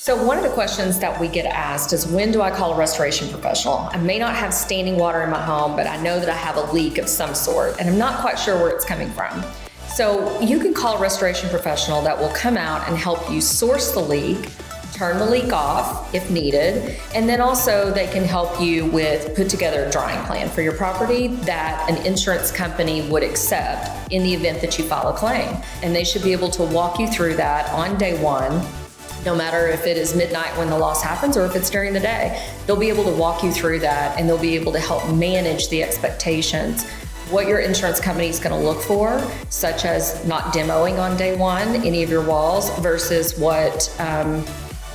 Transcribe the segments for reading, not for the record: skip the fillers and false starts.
So one of the questions that we get asked is, when do I call a restoration professional? I may not have standing water in my home, but I know that I have a leak of some sort, and I'm not quite sure where it's coming from. So you can call a restoration professional that will come out and help you source the leak, turn the leak off if needed, and then also they can help you with put together a drying plan for your property that an insurance company would accept in the event that you file a claim. And they should be able to walk you through that on day one, no matter if it is midnight when the loss happens or if it's during the day. They'll be able to walk you through that, and they'll be able to help manage the expectations, what your insurance company is going to look for, such as not demoing on day one any of your walls versus what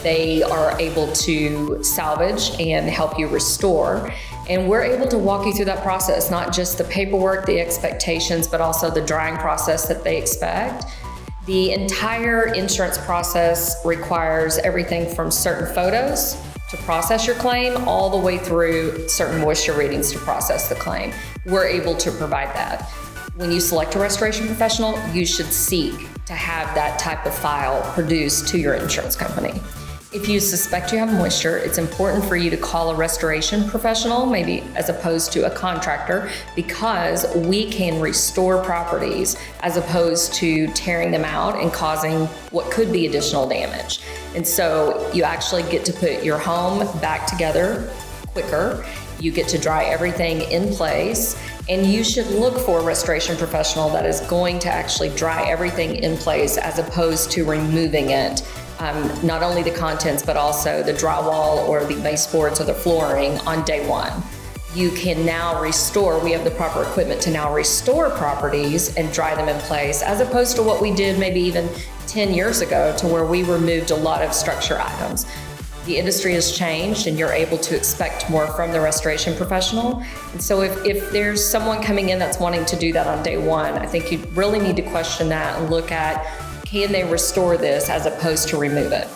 they are able to salvage and help you restore. And we're able to walk you through that process, not just the paperwork, the expectations, but also the drying process that they expect. The entire insurance process requires everything from certain photos to process your claim, all the way through certain moisture readings to process the claim. We're able to provide that. When you select a restoration professional, you should seek to have that type of file produced to your insurance company. If you suspect you have moisture, it's important for you to call a restoration professional, maybe as opposed to a contractor, because we can restore properties as opposed to tearing them out and causing what could be additional damage. And so you actually get to put your home back together quicker. You get to dry everything in place, and you should look for a restoration professional that is going to actually dry everything in place as opposed to removing it. Not only the contents, but also the drywall or the baseboards or the flooring on day one. You can now restore, we have the proper equipment to now restore properties and dry them in place, as opposed to what we did maybe even 10 years ago, to where we removed a lot of structure items. The industry has changed, and you're able to expect more from the restoration professional. And so if there's someone coming in that's wanting to do that on day one, I think you really need to question that and look at, can they restore this as opposed to remove it?